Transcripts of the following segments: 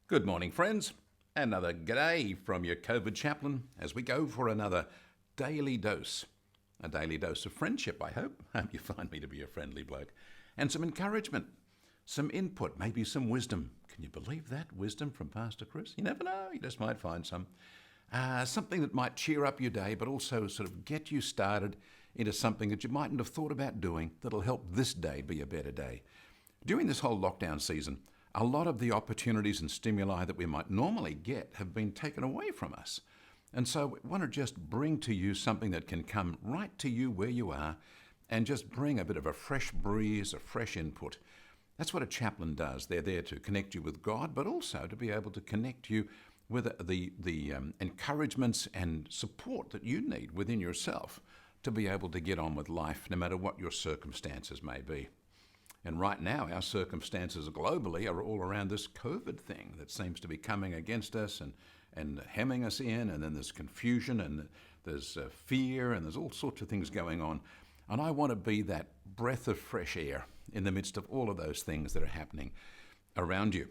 Good morning, friends. Another g'day from your Covid Chaplain as we go for another daily dose. A daily dose of friendship, I hope. Hope you find me to be a friendly bloke. And some encouragement, some input, maybe some wisdom. Can you believe that? Wisdom from Pastor Chris? You never know, you just might find some. Something that might cheer up your day, but also sort of get you started into something that you mightn't have thought about doing that'll help this day be a better day. During this whole lockdown season, a lot of the opportunities and stimuli that we might normally get have been taken away from us. And so we want to just bring to you something that can come right to you where you are and just bring a bit of a fresh breeze, a fresh input. That's what a chaplain does. They're there to connect you with God, but also to be able to connect you with the encouragements and support that you need within yourself to be able to get on with life, no matter what your circumstances may be. And right now, our circumstances globally are all around this COVID thing that seems to be coming against us and hemming us in, and then there's confusion and there's fear and there's all sorts of things going on. And I want to be that breath of fresh air in the midst of all of those things that are happening around you.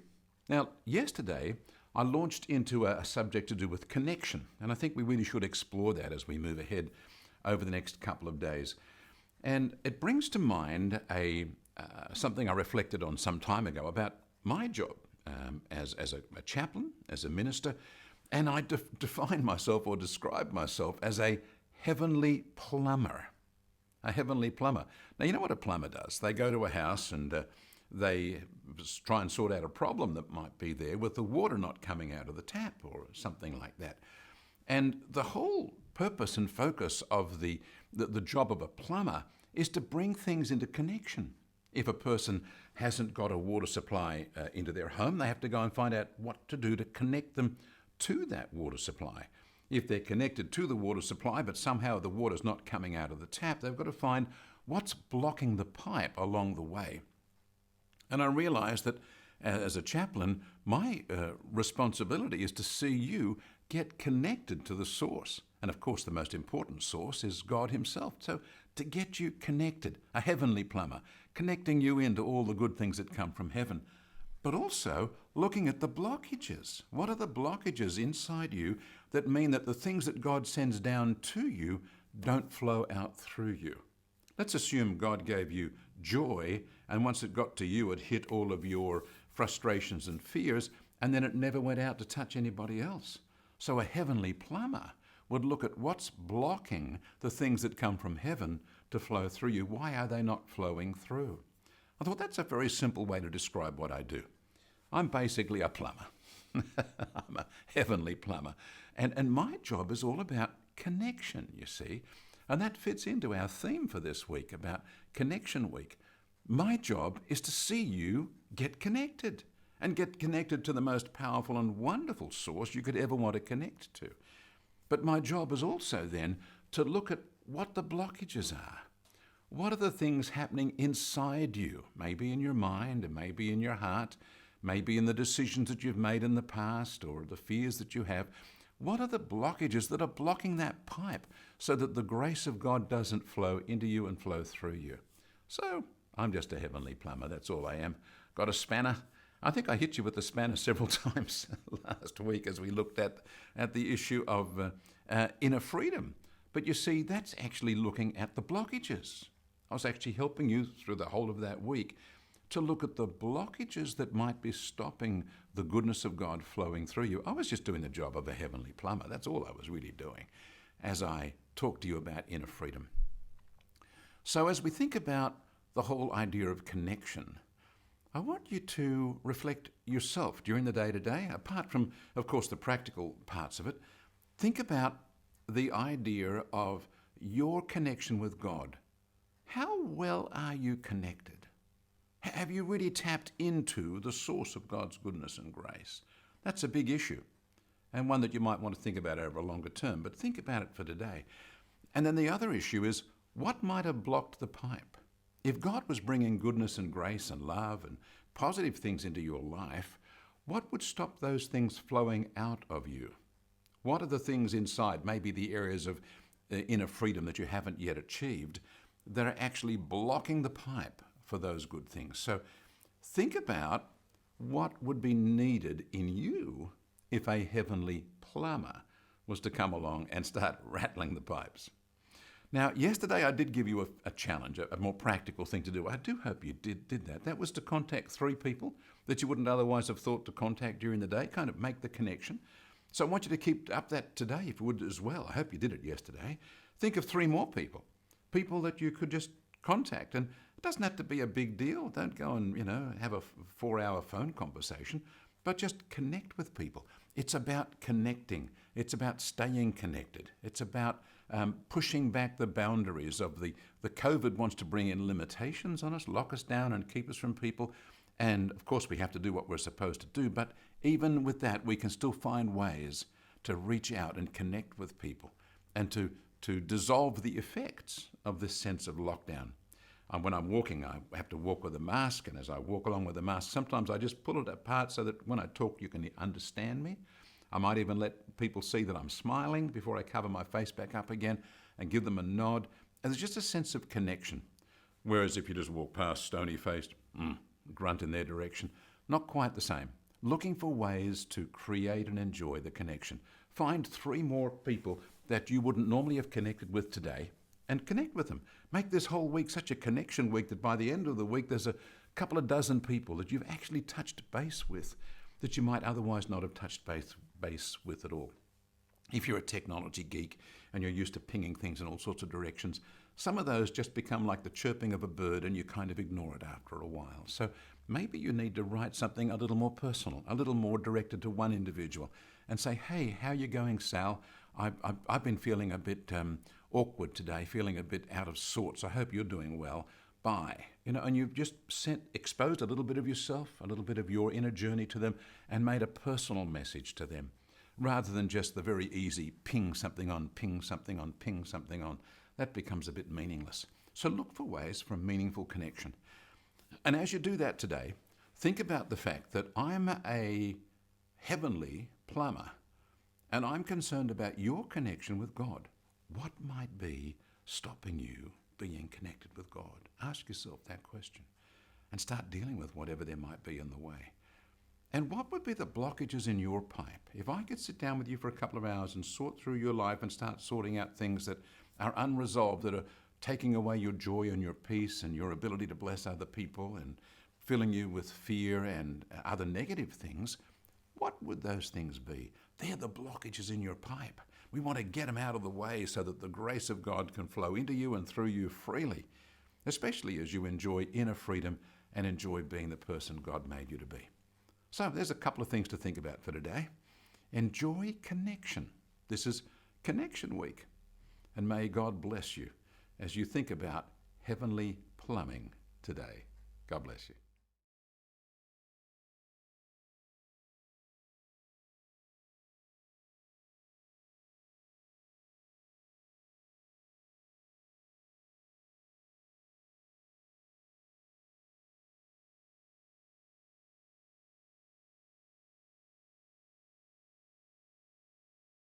Now, yesterday, I launched into a subject to do with connection, and I think we really should explore that as we move ahead over the next couple of days. And it brings to mind something I reflected on some time ago about my job as a chaplain, as a minister, and I define myself or describe myself as a heavenly plumber. A heavenly plumber. Now, you know what a plumber does? They go to a house and they try and sort out a problem that might be there with the water not coming out of the tap or something like that. And the whole purpose and focus of the job of a plumber is to bring things into connection. If a person hasn't got a water supply into their home, they have to go and find out what to do to connect them to that water supply. If they're connected to the water supply, but somehow the water's not coming out of the tap, they've got to find what's blocking the pipe along the way. And I realised that as a chaplain, my responsibility is to see you get connected to the source. And of course, the most important source is God himself. So to get you connected, a heavenly plumber, connecting you into all the good things that come from heaven, but also looking at the blockages. What are the blockages inside you that mean that the things that God sends down to you don't flow out through you? Let's assume God gave you joy, and once it got to you, it hit all of your frustrations and fears, and then it never went out to touch anybody else. So a heavenly plumber would look at what's blocking the things that come from heaven to flow through you. Why are they not flowing through? I thought that's a very simple way to describe what I do. I'm basically a plumber. I'm a heavenly plumber. And my job is all about connection, you see. And that fits into our theme for this week about Connection Week. My job is to see you get connected and get connected to the most powerful and wonderful source you could ever want to connect to. But my job is also then to look at what the blockages are. What are the things happening inside you? Maybe in your mind, and maybe in your heart, maybe in the decisions that you've made in the past or the fears that you have. What are the blockages that are blocking that pipe so that the grace of God doesn't flow into you and flow through you? So I'm just a heavenly plumber, that's all I am. Got a spanner. I think I hit you with the spanner several times last week as we looked at the issue of inner freedom. But you see, that's actually looking at the blockages. I was actually helping you through the whole of that week to look at the blockages that might be stopping the goodness of God flowing through you. I was just doing the job of a heavenly plumber. That's all I was really doing as I talked to you about inner freedom. So as we think about the whole idea of connection, I want you to reflect yourself during the day-to-day, apart from, of course, the practical parts of it. Think about the idea of your connection with God. How well are you connected? Have you really tapped into the source of God's goodness and grace? That's a big issue, and one that you might want to think about over a longer term, but think about it for today. And then the other issue is, what might have blocked the pipe? If God was bringing goodness and grace and love and positive things into your life, what would stop those things flowing out of you? What are the things inside, maybe the areas of inner freedom that you haven't yet achieved, that are actually blocking the pipe for those good things? So think about what would be needed in you if a heavenly plumber was to come along and start rattling the pipes. Now, yesterday I did give you a challenge, a more practical thing to do. I do hope you did that. That was to contact 3 people that you wouldn't otherwise have thought to contact during the day, kind of make the connection. So I want you to keep up that today, if you would as well. I hope you did it yesterday. Think of 3 more people that you could just contact. And it doesn't have to be a big deal. Don't go and, have a 4-hour phone conversation, but just connect with people. It's about connecting. It's about staying connected. It's about pushing back the boundaries of the COVID wants to bring in limitations on us, lock us down and keep us from people. And of course we have to do what we're supposed to do, but even with that we can still find ways to reach out and connect with people and to dissolve the effects of this sense of lockdown. When I'm walking, I have to walk with a mask, and as I walk along with the mask, sometimes I just pull it apart so that when I talk you can understand me. I might even let people see that I'm smiling before I cover my face back up again and give them a nod. And there's just a sense of connection. Whereas if you just walk past stony-faced, grunt in their direction, not quite the same. Looking for ways to create and enjoy the connection. Find 3 more people that you wouldn't normally have connected with today and connect with them. Make this whole week such a connection week that by the end of the week there's a couple of dozen people that you've actually touched base with that you might otherwise not have touched base with at all. If you're a technology geek and you're used to pinging things in all sorts of directions, some of those just become like the chirping of a bird and you kind of ignore it after a while. So maybe you need to write something a little more personal, a little more directed to one individual and say, hey, how you going, Sal? I've been feeling a bit awkward today, feeling a bit out of sorts. I hope you're doing well. Bye. And you've just exposed a little bit of yourself, a little bit of your inner journey to them and made a personal message to them rather than just the very easy ping something on, ping something on, ping something on. That becomes a bit meaningless. So look for ways for meaningful connection. And as you do that today, think about the fact that I'm a heavenly plumber and I'm concerned about your connection with God. What might be stopping you being connected with God? Ask yourself that question and start dealing with whatever there might be in the way. And what would be the blockages in your pipe? If I could sit down with you for a couple of hours and sort through your life and start sorting out things that are unresolved, that are taking away your joy and your peace and your ability to bless other people and filling you with fear and other negative things, what would those things be? They're the blockages in your pipe. We want to get them out of the way so that the grace of God can flow into you and through you freely, especially as you enjoy inner freedom and enjoy being the person God made you to be. So there's a couple of things to think about for today. Enjoy connection. This is Connection Week. And may God bless you as you think about heavenly plumbing today. God bless you.